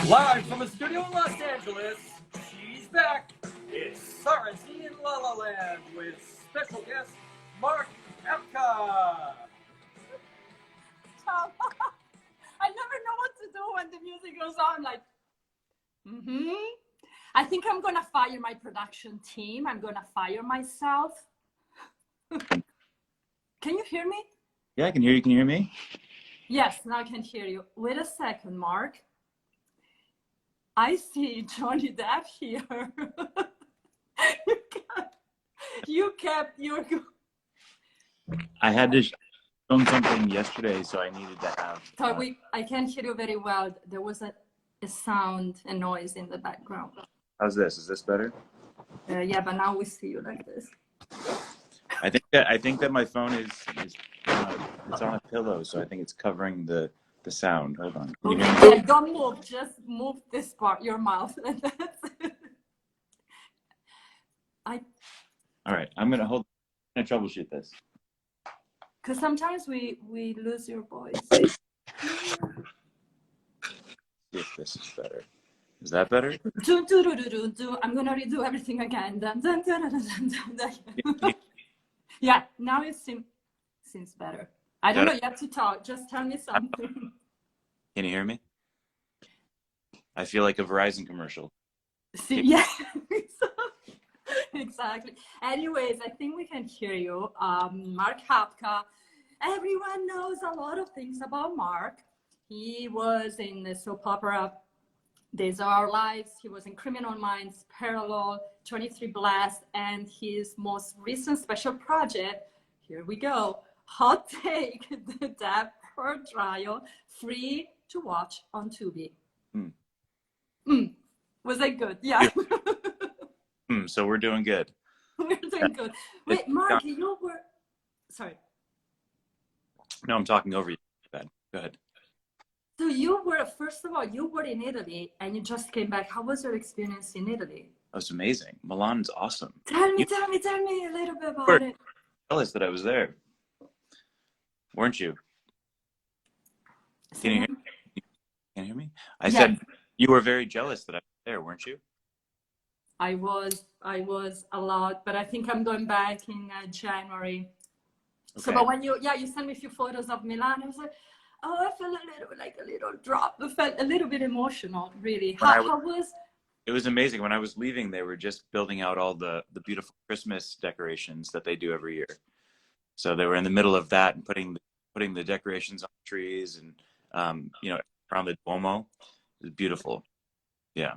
Live from a studio in Los Angeles, she's back. It's SARA Z in La La Land with special guest Mark Hapka. I never know what to do when the music goes on. Like, I think I'm gonna fire my production team. I'm gonna fire myself. Can you hear me? Yeah, I can hear you. Can you hear me? Yes, now I can hear you. Wait a second, Mark. I see Johnny Depp here. you kept your... I had to film something yesterday, so I needed to have... Sorry, I can't hear you very well. There was a sound, a noise in the background. How's this? Is this better? Yeah, but now we see you like this. I think that my phone is it's on a pillow, so I think it's covering the sound. Hold on. Can you hear me? Yeah, don't move. Just move this part, your mouth. And that's it. All right, I'm gonna troubleshoot this. Because sometimes we lose your voice. See if this is better. Is that better? I'm gonna redo everything again. Yeah, now it seems better. I don't know. You have to talk. Just tell me something. Can you hear me? I feel like a Verizon commercial. See, yeah, exactly. Anyways, I think we can hear you. Mark Hapka. Everyone knows a lot of things about Mark. He was in the soap opera Days of Our Lives. He was in Criminal Minds, Parallel, 23 Blast, and his most recent special project, here we go, Hot Take, the Depp for Trial, free to watch on Tubi. Was that good? Yeah. So we're doing good. We're doing good. Wait, Mark, you were... Sorry. No, I'm talking over you. Go ahead. So you were, first of all, you were in Italy and you just came back. How was your experience in Italy? That was amazing. Milan's awesome. Tell me a little bit about it. Jealous that I was there, weren't you? Can you hear me? Can you hear me? I said you were very jealous that I was there, weren't you? I was a lot, but I think I'm going back in January. Okay. So, but when you sent me a few photos of Milan, I was like, oh, I felt a little drop. I felt a little bit emotional, really. How was? It was amazing. When I was leaving, they were just building out all the beautiful Christmas decorations that they do every year. So they were in the middle of that and putting the decorations on trees and around the Duomo. It was beautiful. Yeah.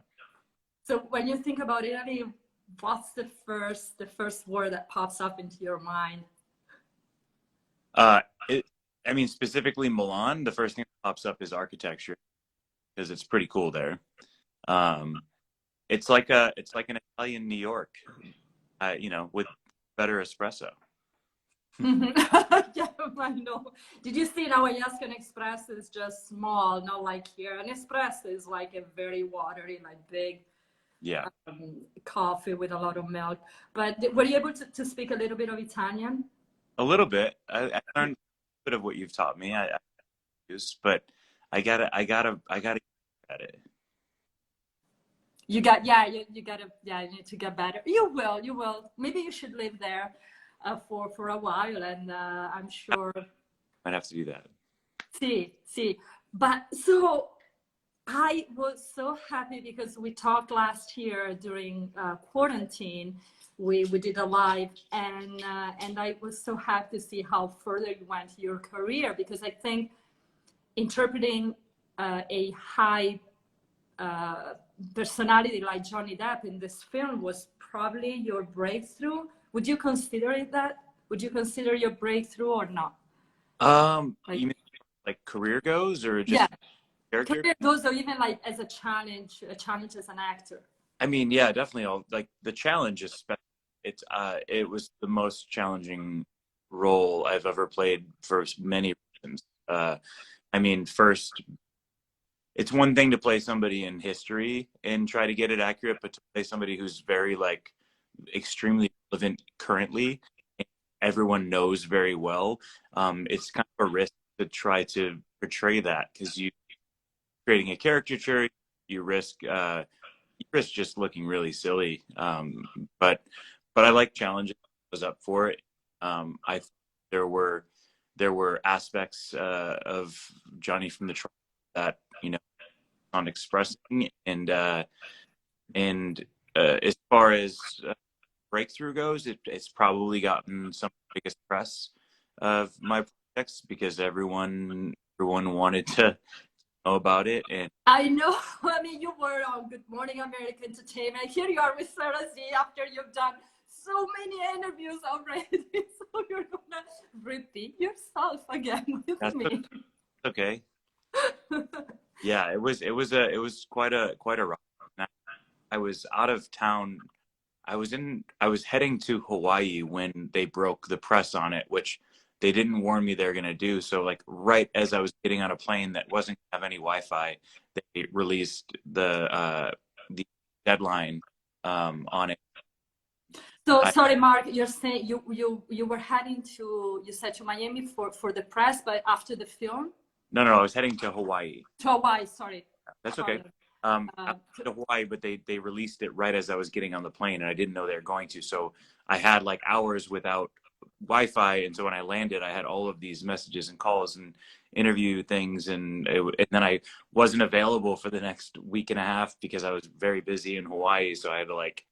So when you think about Italy, what's the first word that pops up into your mind? I mean, specifically Milan, the first thing that pops up is architecture, because it's pretty cool there. It's like an Italian New York, with better espresso. Yeah, I know. Did you see now? An espresso is just small, not like here. An espresso is like a very watery, like big, coffee with a lot of milk. But were you able to speak a little bit of Italian? A little bit. I learned a bit of what you've taught me. I use, but I gotta get at it. You need to get better. You will. Maybe you should live there for a while, and I'm sure I'd have to do that. See, but so I was so happy because we talked last year during quarantine. We did a live, and I was so happy to see how further you went your career, because I think interpreting a high personality like Johnny Depp in this film was probably your breakthrough. Would you consider it that? Would you consider your breakthrough or not? You mean like career goes, or just character? Career goes, or even like as a challenge as an actor. I mean, yeah, definitely. Like the challenge is it was the most challenging role I've ever played for many reasons. I mean, first, it's one thing to play somebody in history and try to get it accurate, but to play somebody who's very extremely relevant currently, everyone knows very well. It's kind of a risk to try to portray that, because you're creating a caricature, you risk just looking really silly. But I like challenges. I was up for it. I there were aspects of Johnny from the trial that, you know, on expressing, and as far as breakthrough goes, it's probably gotten some of the biggest press of my projects because everyone wanted to know about it. And I know. I mean, you were on Good Morning America Entertainment. Here you are with SARA Z after you've done so many interviews already. So you're gonna repeat yourself again with that's me. okay. Yeah, it was quite a ride. I was out of town. I was heading to Hawaii when they broke the press on it, which they didn't warn me they're gonna do. So like right as I was getting on a plane that wasn't gonna have any Wi-Fi, they released the deadline on it. So sorry, Mark, you're saying you were heading to, you said, to Miami for the press, but after the film? No, I was heading to Hawaii. To Hawaii, sorry. That's okay. To Hawaii, but they released it right as I was getting on the plane, and I didn't know they were going to. So I had like hours without Wi-Fi, and so when I landed, I had all of these messages and calls and interview things, and then I wasn't available for the next week and a half because I was very busy in Hawaii. So I had to like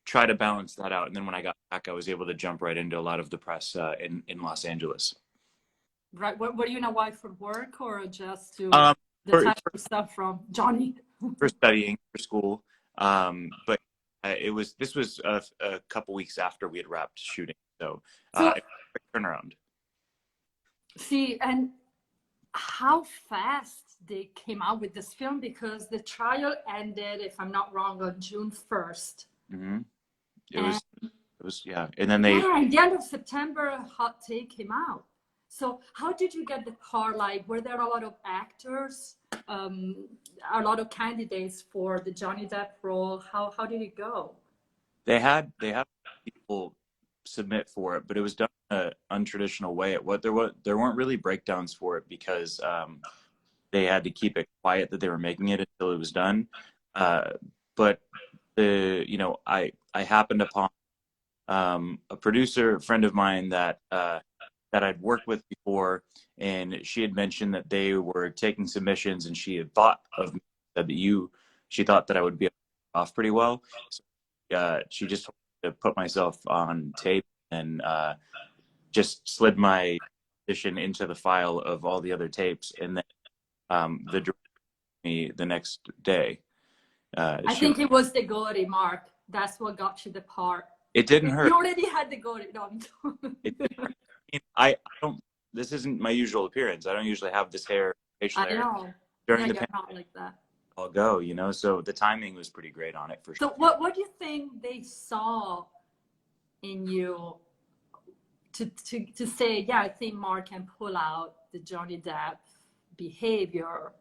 try to balance that out. And then when I got back, I was able to jump right into a lot of the press in Los Angeles. Right. Were you in Hawaii for work or just to For stuff from Johnny? for studying for school, but this was a couple weeks after we had wrapped shooting, so turnaround. See, and how fast they came out with this film, because the trial ended, if I'm not wrong, on June 1st. Mm-hmm. It was yeah, and then they at the end of September, Hot Take came out. So how did you get the part? Like, were there a lot of actors, a lot of candidates for the Johnny Depp role? How did it go? They had people submit for it, but it was done in an untraditional way. There weren't really breakdowns for it because they had to keep it quiet that they were making it until it was done. But I happened upon a producer friend of mine that I'd worked with before, and she had mentioned that they were taking submissions, and she had thought of me, said that she thought that I would be off pretty well. So, she just told me to put myself on tape and just slid my audition into the file of all the other tapes, and then the director me the next day. I think it was the Gory, Mark. That's what got you the part. It didn't hurt. You already had the Gory. No, I don't. This isn't my usual appearance. I don't usually have this hair, facial hair. I know. During the pandemic, not like that. I'll go. So the timing was pretty great on it for sure. So what do you think they saw in you to say, yeah, I think Mark can pull out the Johnny Depp behavior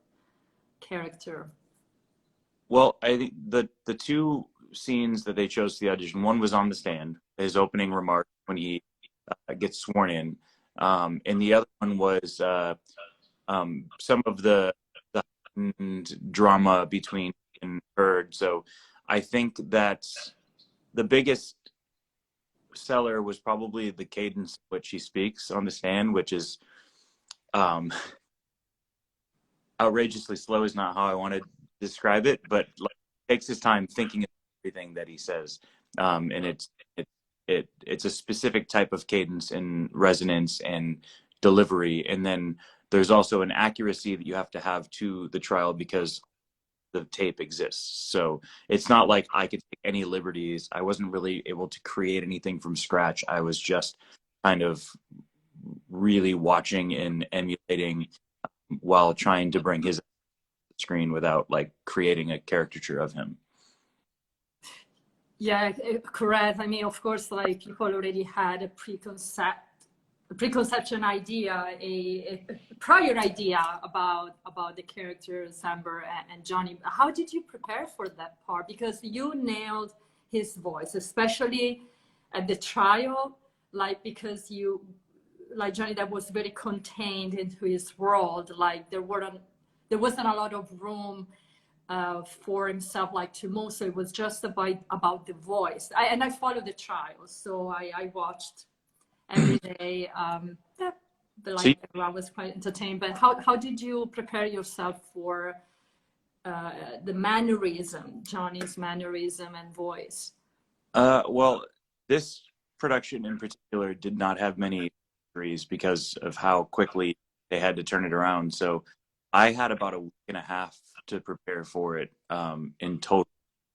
character? Well, I think the two scenes that they chose for the audition, one was on the stand, his opening remark when he gets sworn in, and the other one was some of the drama between and Bird. So I think that the biggest seller was probably the cadence which he speaks on the stand, which is outrageously slow is not how I want to describe it, but like, takes his time thinking of everything that he says, and it's a specific type of cadence and resonance and delivery, and then there's also an accuracy that you have to have to the trial because the tape exists. So it's not like I could take any liberties. I wasn't really able to create anything from scratch. I was just kind of really watching and emulating while trying to bring his screen without like creating a caricature of him. Yeah, correct. I mean, of course, like people already had a preconception idea, a prior idea about the characters Amber and Johnny. How did you prepare for that part? Because you nailed his voice, especially at the trial, like because Johnny Depp was very contained into his world. Like there wasn't a lot of room for himself, like to move. So it was just about the voice. And I followed the trials, so I watched every day. Yeah, like I was quite entertained. But how did you prepare yourself for the mannerism, Johnny's mannerism and voice? Well, this production in particular did not have many injuries because of how quickly they had to turn it around. So I had about a week and a half to prepare for it in total,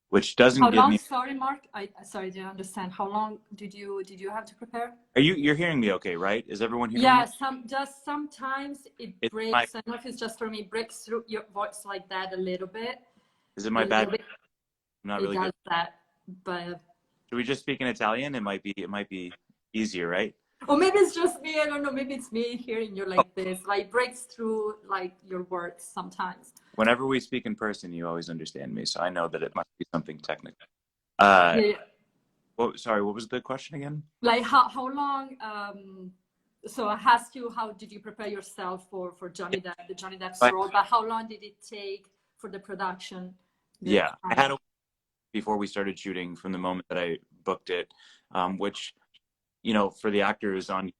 which doesn't How give long? me. Sorry, Mark. Sorry, I didn't understand. How long did you have to prepare? You're hearing me okay, right? Is everyone hearing Yeah, me? just sometimes it breaks. I don't know if it's just for me, breaks through your voice like that a little bit. Is it my bad? I'm not It really does good. that, but Should we just speak in Italian? It might be easier, right? or maybe it's just me. I don't know. Maybe it's me hearing you like this. Like breaks through like your words sometimes. Whenever we speak in person, you always understand me, so I know that it must be something technical. Yeah. Well, sorry, what was the question again? Like how long? So I asked you, how did you prepare yourself for Johnny Depp, the Johnny Depp's role? But how long did it take for the production? Yeah, I had a week before we started shooting from the moment that I booked it, which, you know, for the actors on,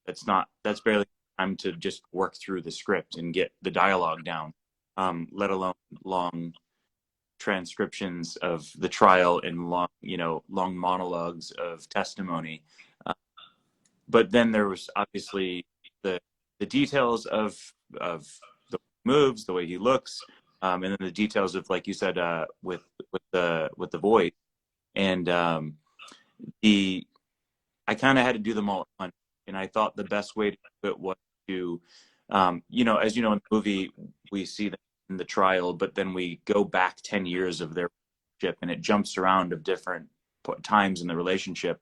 that's barely time to just work through the script and get the dialogue down, let alone long transcriptions of the trial and long monologues of testimony. But then there was obviously the details of the moves, the way he looks, and then the details of, like you said, with the voice, and I kind of had to do them all at once. And I thought the best way to do it was to, as you know, in the movie, we see them in the trial, but then we go back 10 years of their relationship, and it jumps around of different times in the relationship.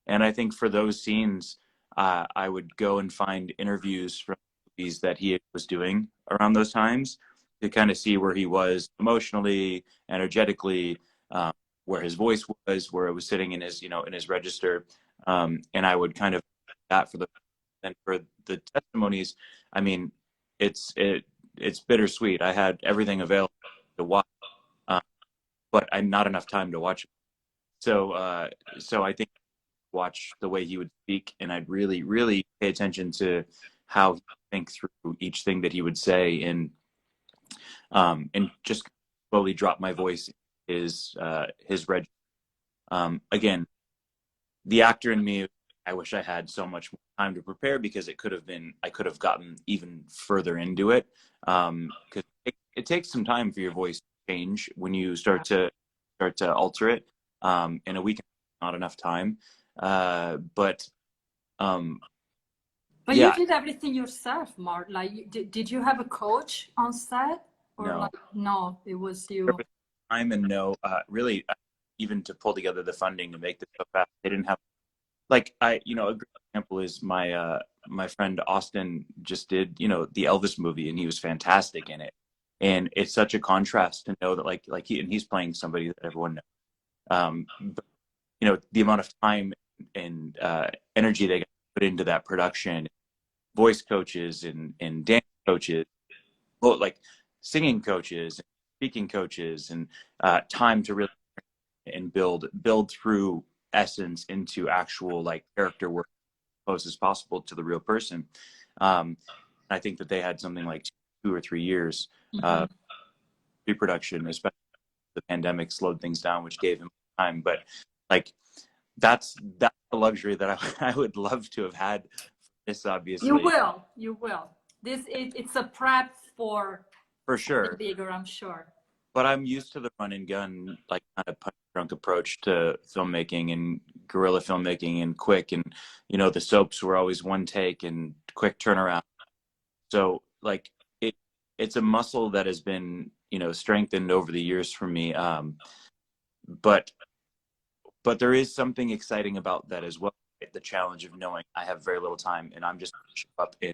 And I think for those scenes, I would go and find interviews from movies that he was doing around those times to kind of see where he was emotionally, energetically, where his voice was, where it was sitting in his, in his register. And I would kind of that for the testimonies. I mean, it's bittersweet. I had everything available to watch, but I not enough time to watch. So I think watch the way he would speak, and I'd really, really pay attention to how he think through each thing that he would say, and just slowly drop my voice his register. Again, the actor in me, I wish I had so much more time to prepare, because I could have gotten even further into it. Because it takes some time for your voice to change when you start to alter it. In a week, not enough time. But you did everything yourself, Mark. Like, did you have a coach on set, or no. No, it was you. Time and really, even to pull together the funding to make this so fast, they didn't have. Like, a great example is my friend Austin just did, the Elvis movie, and he was fantastic in it. And it's such a contrast to know that he's playing somebody that everyone knows. But, the amount of time and energy they got put into that production, voice coaches and dance coaches, like singing coaches, speaking coaches, and time to really and build through essence into actual character work as close as possible to the real person. I think that they had something like 2 or 3 years pre-production, especially the pandemic slowed things down, which gave him time. But that's a luxury that I would love to have had. This obviously you will. It's a prep for sure, bigger, I'm sure. But I'm used to the run and gun, kind of punch drunk approach to filmmaking and guerrilla filmmaking, and quick, and the soaps were always one take and quick turnaround. So it's a muscle that has been strengthened over the years for me. But there is something exciting about that as well. The challenge of knowing I have very little time, and I'm just up and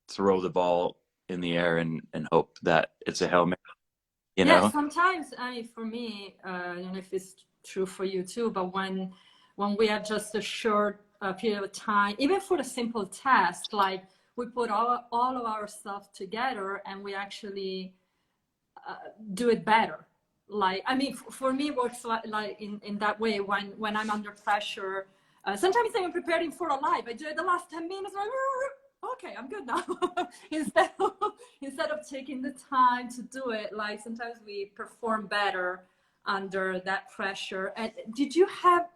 throw the ball in the air and hope that it's a Hail Mary. Yeah, sometimes, for me, I don't know if it's true for you too, but when we have just a short period of time, even for a simple task, like we put all of our stuff together, and we actually do it better. Like, I mean, for me, it works like in that way when I'm under pressure. Sometimes I'm preparing for a live. I do it the last 10 minutes. Like, okay, I'm good now. instead of taking the time to do it, like sometimes we perform better under that pressure. And did you have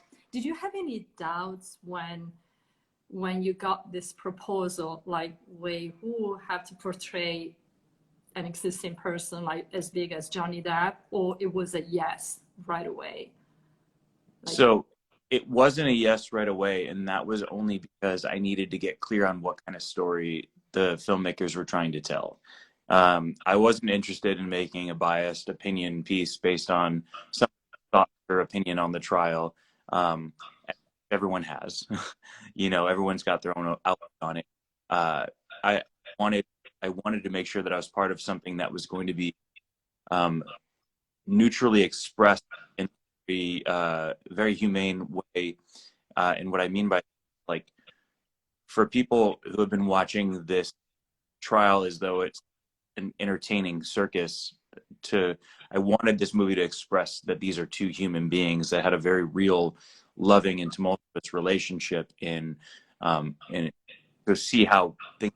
any doubts when you got this proposal, like, wait, who have to portray an existing person like as big as Johnny Depp, or it was a yes right away? Like, so it wasn't a yes right away, and that was only because I needed to get clear on what kind of story the filmmakers were trying to tell. I wasn't interested in making a biased opinion piece based on some thought or opinion on the trial. Everyone has, you know, everyone's got their own outlook on it. I wanted to make sure that I was part of something that was going to be neutrally expressed in a very humane way. And what I mean by, like, for people who have been watching this trial as though it's an entertaining circus, I wanted this movie to express that these are two human beings that had a very real, loving and tumultuous relationship, and to see how things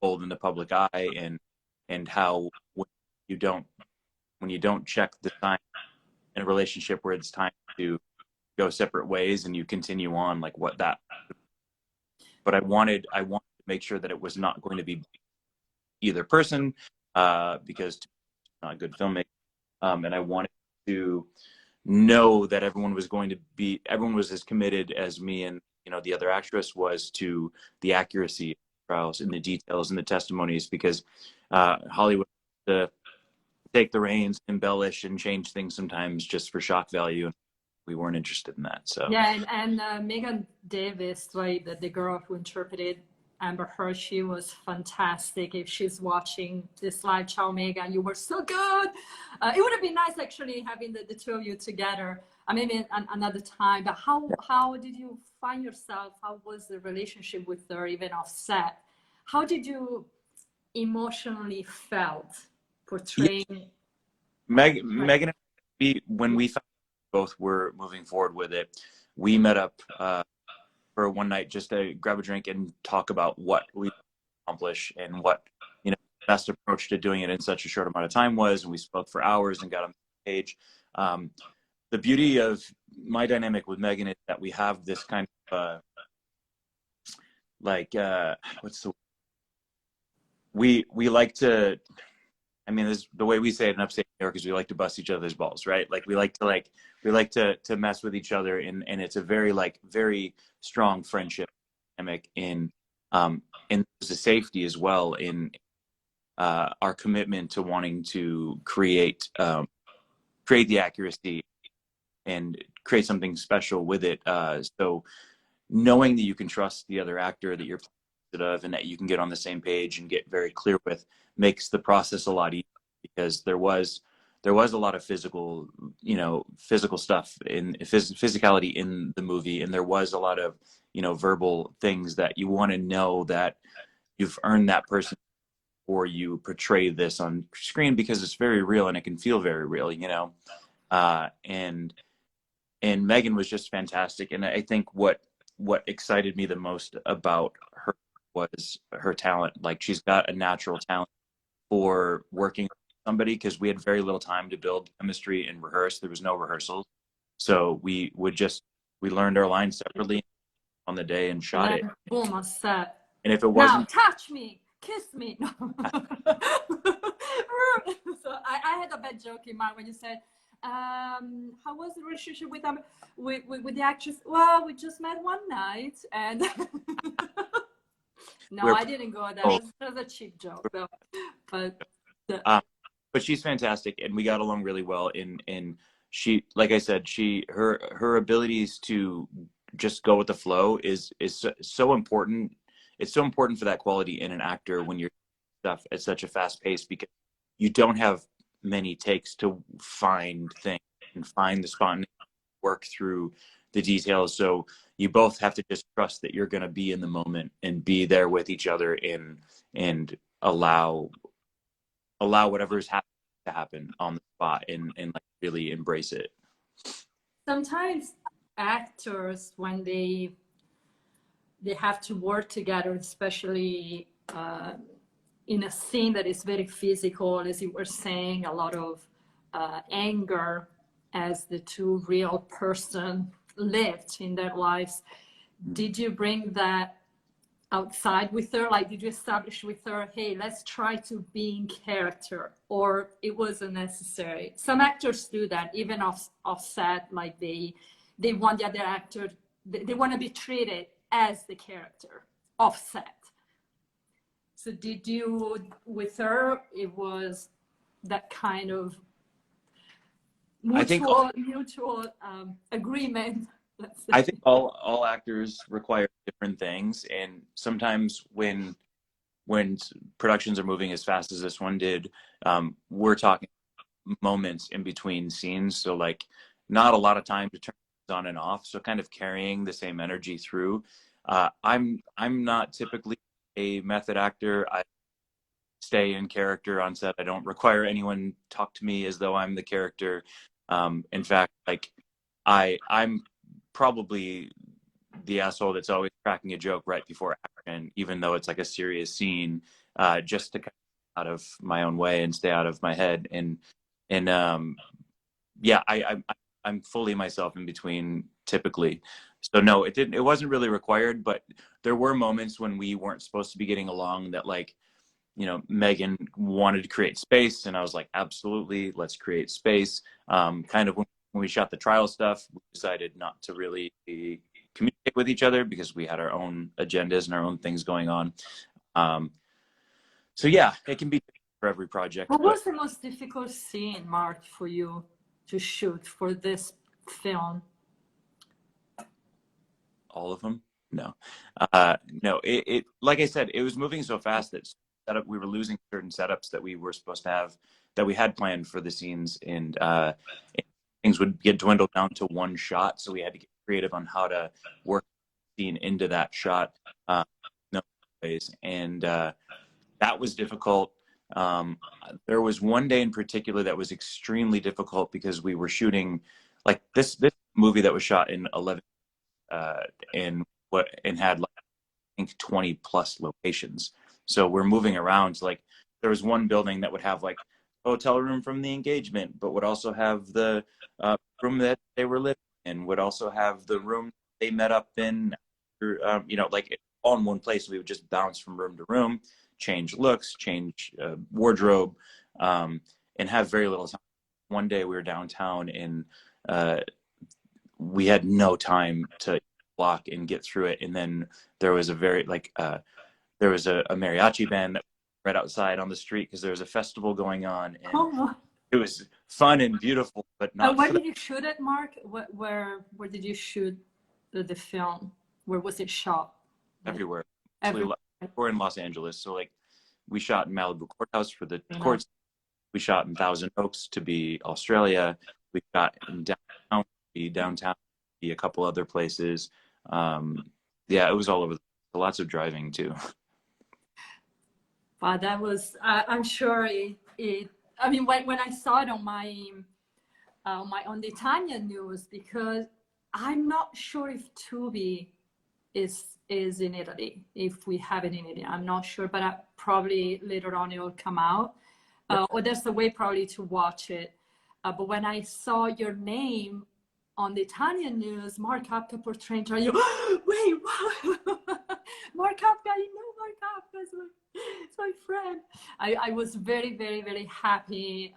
unfold in the public eye, and how when you don't check the sign in a relationship where it's time to go separate ways and you continue on, like what that. But I wanted to make sure that it was not going to be either person, because it's not good filmmaking, and I wanted to know that everyone was as committed as me and, you know, the other actress was to the accuracy of the trials and the details and the testimonies, because Hollywood to take the reins, embellish and change things sometimes just for shock value, and we weren't interested in that. So yeah, and Megan Davis, right, the girl who interpreted Amber Heard, she was fantastic. If she's watching this live, ciao Megan, you were so good. It would have been nice actually having the two of you together, maybe another time. But how did you find yourself? How was the relationship with her, even off set? How did you emotionally felt portraying? Yeah. Megan, when we found both were moving forward with it, we met up for one night just to grab a drink and talk about what we accomplish and what, you know, the best approach to doing it in such a short amount of time was. And we spoke for hours and got on the page. The beauty of my dynamic with Megan is that we have this kind of we like to, I mean, this, the way we say it in upstate New York is we like to bust each other's balls, right? Like we like to mess with each other, and it's a very strong friendship dynamic in there's a safety as well in our commitment to wanting to create the accuracy and create something special with it. So knowing that you can trust the other actor that you're of and that you can get on the same page and get very clear with makes the process a lot easier, because there was a lot of physical stuff in physicality in the movie, and there was a lot of, you know, verbal things that you want to know that you've earned that person before you portray this on screen, because it's very real and it can feel very real, you know. And Megan was just fantastic, and I think what excited me the most about her was her talent. Like, she's got a natural talent for working with somebody, because we had very little time to build chemistry and rehearse. There was no rehearsals, so we learned our lines separately on the day and shot it. Boom, on set. And if it wasn't, now touch me, kiss me. No. So I had a bad joke in mind when you said, how was the relationship with the actress? Well, we just met one night, and no, I didn't go there. That was a cheap joke, though. But she's fantastic, and we got along really well. And she, like I said, her abilities to just go with the flow is so important. It's so important for that quality in an actor when you're stuff at such a fast pace, because you don't have many takes to find things and find the spot, work through the details. So you both have to just trust that you're going to be in the moment and be there with each other, and allow whatever's happening to happen on the spot and like really embrace it. Sometimes actors, when they have to work together, especially in a scene that is very physical, as you were saying, a lot of anger as the two real person lived in their lives. Did you bring that outside with her? Like, did you establish with her, hey, let's try to be in character, or it wasn't necessary? Some actors do that, even off set, like they want the other actor, they want to be treated as the character off set. So did you, with her, it was that kind of mutual agreement? I think all actors require different things, and sometimes when productions are moving as fast as this one did, we're talking moments in between scenes, so like not a lot of time to turn things on and off, so kind of carrying the same energy through. I'm not typically a method actor. I stay in character on set. I don't require anyone talk to me as though I'm the character. In fact, like I'm probably the asshole that's always cracking a joke right before action, even though it's like a serious scene, just to kind of out of my own way and stay out of my head. And yeah, I'm fully myself in between typically. So no, it wasn't really required, but there were moments when we weren't supposed to be getting along that, like, you know, Megan wanted to create space, and I was like, absolutely, let's create space. Kind of when we shot the trial stuff, we decided not to really communicate with each other because we had our own agendas and our own things going on. So yeah, it can be for every project. What was the most difficult scene, Mark, for you to shoot for this film? All of them? No. No, it like I said, it was moving so fast that we were losing certain setups that we were supposed to have, that we had planned for the scenes, and things would get dwindled down to one shot, so we had to get creative on how to work the scene into that shot. No ways, and that was difficult. There was one day in particular that was extremely difficult because we were shooting like this movie that was shot in 11 and had like, I think 20 plus locations. So we're moving around. So like there was one building that would have like a hotel room from the engagement, but would also have the room that they were living in, would also have the room they met up in, you know, like all in one place. We would just bounce from room to room, change looks, change wardrobe, and have very little time. One day we were downtown and we had no time to block and get through it. And then there was a very there was a mariachi band that was right outside on the street because there was a festival going on, and it was fun and beautiful, but not. Where did you shoot it, Mark? Where did you shoot the film? Where was it shot? Everywhere. We're in Los Angeles, so like we shot in Malibu Courthouse for the courts. We shot in Thousand Oaks to be Australia. We shot in downtown to be a couple other places. Yeah, it was all over. Lots of driving too. Wow, that was. I'm sure it. I mean, when I saw it on on the Italian news, because I'm not sure if Tubi is in Italy, if we have it in Italy. I'm not sure, but probably later on it will come out. Or there's a way probably to watch it. But when I saw your name on the Italian news, Mark Hapka portraying, you wait, wow, Mark Hapka, I know Mark Hapka, it's my friend. I was very, very, very happy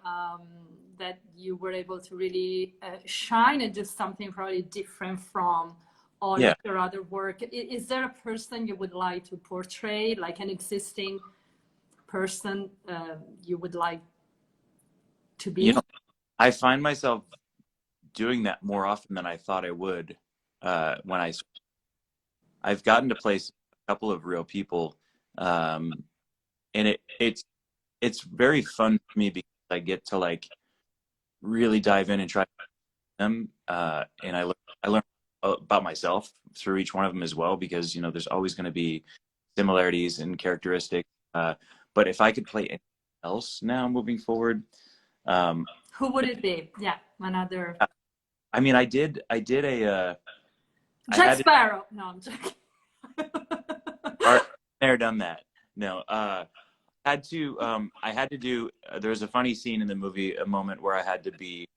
that you were able to really shine and do something probably different from all of your other work. Is there a person you would like to portray, like an existing person you would like to be? You know, I find myself doing that more often than I thought I would. When I've gotten to place a couple of real people, and it's very fun for me because I get to like really dive in and try them, and I learn about myself through each one of them as well, because you know there's always going to be similarities and characteristics. But if I could play anything else now moving forward, Who would it be? Yeah, another. I mean, I did a I Jack had to, Sparrow. No, I'm joking. there, done that. No, I had to do. There's a funny scene in the movie, a moment where I had to be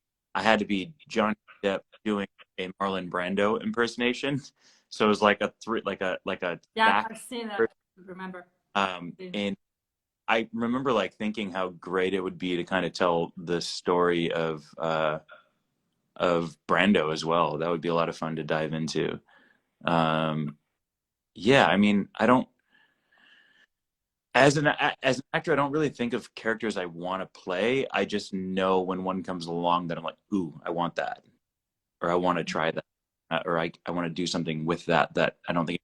Johnny Depp doing a Marlon Brando impersonation. So it was like a Yeah, back. I've seen that. Remember? And I remember like thinking how great it would be to kind of tell the story of Brando as well. That would be a lot of fun to dive into. Yeah, I mean, I don't as an actor, I don't really think of characters I want to play. I just know when one comes along that I'm like, ooh, I want that, or I want to try that, or I want to do something with that I don't think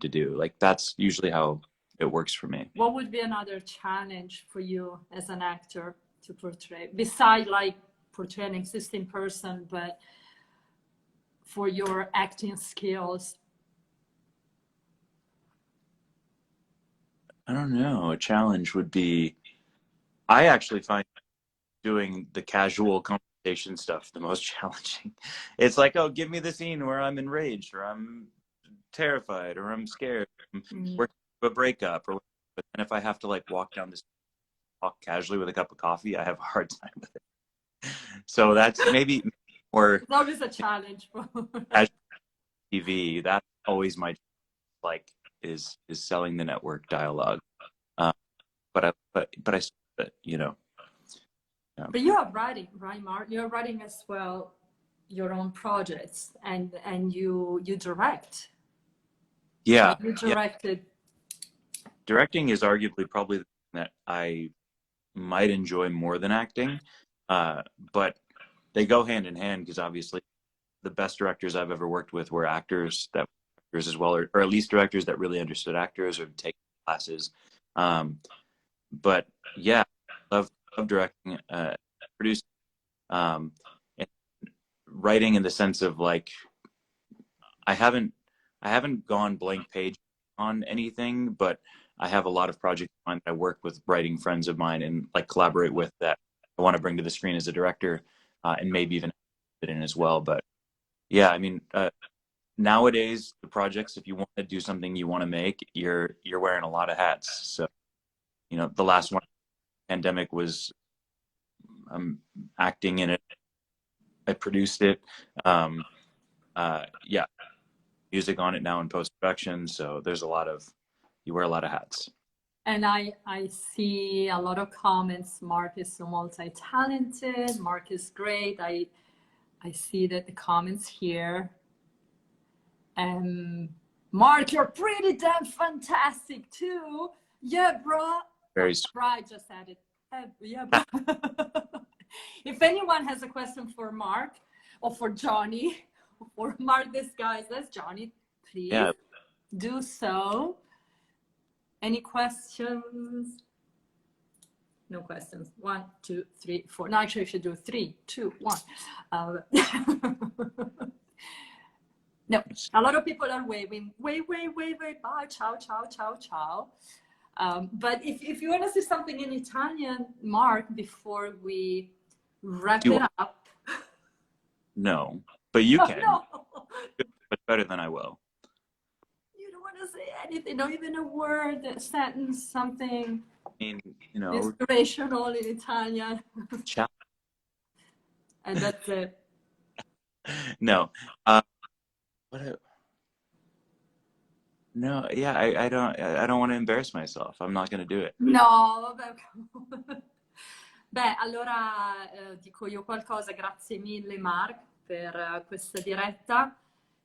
to do. Like that's usually how it works for me. What would be another challenge for you as an actor to portray, besides like portray an existing person, but for your acting skills? I don't know. A challenge would be, I actually find doing the casual conversation stuff the most challenging. It's like, oh, give me the scene where I'm enraged or I'm terrified or I'm scared, working through a breakup, or but then if I have to like walk down this talk casually with a cup of coffee, I have a hard time with it. So that's maybe more. It's always a challenge for TV. That's always my like is selling the network dialogue. But you know. Yeah. But you are writing, right, Mark? You're writing as well your own projects, and you direct. Yeah. Like you directed. Yeah. Directing is arguably probably the thing that I might enjoy more than acting, but they go hand in hand because obviously the best directors I've ever worked with were actors as well, or at least directors that really understood actors or take classes. But yeah, love directing, producing, and writing in the sense of like I haven't gone blank page on anything, but I have a lot of projects that I work with writing friends of mine and like collaborate with that I want to bring to the screen as a director, and maybe even fit in as well. But yeah, I mean, nowadays the projects, if you want to do something you want to make, you're wearing a lot of hats. So you know, the last one, pandemic, was acting in it. I produced it. Yeah, music on it now in post production. So there's you wear a lot of hats. And I see a lot of comments. Mark is so multi-talented. Mark is great. I see that the comments here. Mark, you're pretty damn fantastic too. Yeah, bro. Very Right, just said it. Yeah, bro. If anyone has a question for Mark or for Johnny, or Mark, this guy, that's Johnny, please do so. Any questions? No questions. 1, 2, 3, 4. No, actually, I should do 3, 2, 1. No, a lot of people are waving. Wave, bye, ciao, ciao, ciao, ciao. But if you want to say something in Italian, Mark, before we wrap it up. No, but you can. No. But better than I will. You don't want to say anything, not even a word, a sentence, something. I mean, you know, inspirational in Italian. Ciao. And that's it. No. No, yeah, I don't want to embarrass myself. I'm not going to do it. No, vabbè. Beh, allora dico io qualcosa. Grazie mille, Mark, per questa diretta.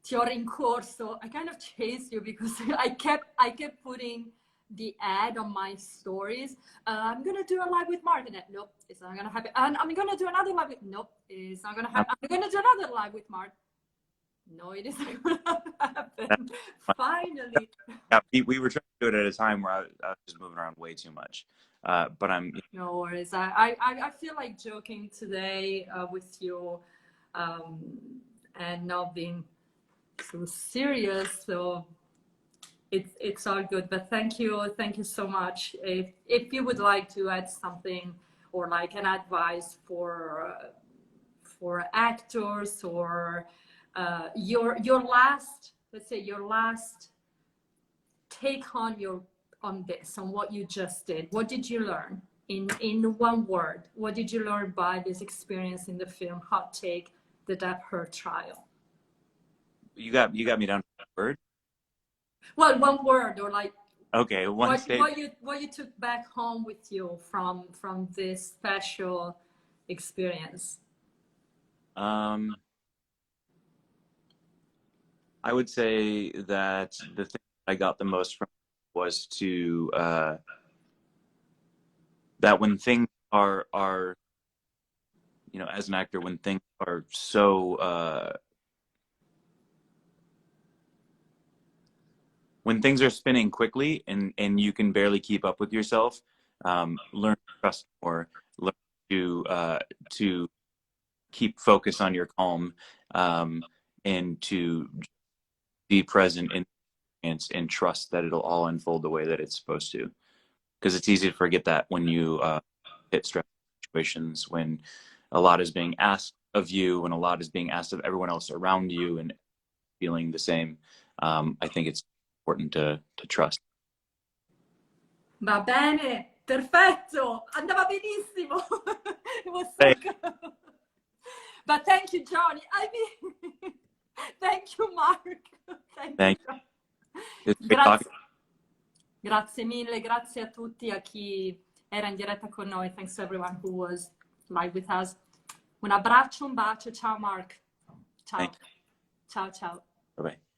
Ti ho rincorso. I kind of chased you because I kept putting the ad on my stories. I'm gonna do a live with Mark, and nope, it's not gonna happen. And I'm gonna do another live with, nope, it's not gonna happen. I'm gonna do another live with Mark. No, it isn't gonna happen. Finally. Yeah, we were trying to do it at a time where I was just moving around way too much. But I'm. No worries. I feel like joking today with you, and not being so serious. So it's all good. But thank you so much. If you would like to add something or like an advice for actors, or your last, let's say your last take on this, on what you just did. What did you learn in one word? What did you learn by this experience in the film Hot Take, the Depp Heard trial? You got me down to a word. Well, one word, or like, okay, one what you took back home with you from this special experience. I would say that the thing I got the most from was to that when things are you know, as an actor, when things are so when things are spinning quickly and you can barely keep up with yourself, learn to trust more, learn to keep focus on your calm, and to be present in and trust that it'll all unfold the way that it's supposed to. Because it's easy to forget that when you hit stressful situations, when a lot is being asked of you and a lot is being asked of everyone else around you and feeling the same. I think it's important to trust. Va bene, perfetto, andava benissimo. It was so Hey. good. But thank you, Johnny. I mean, thank you, Mark. Thank you. It's great talking. Grazie mille, grazie a tutti, a chi era in diretta con noi. Thanks to everyone who was live with us. Un abbraccio, un bacio. Ciao, Mark. Ciao. Thank you. Ciao, ciao. Bye-bye.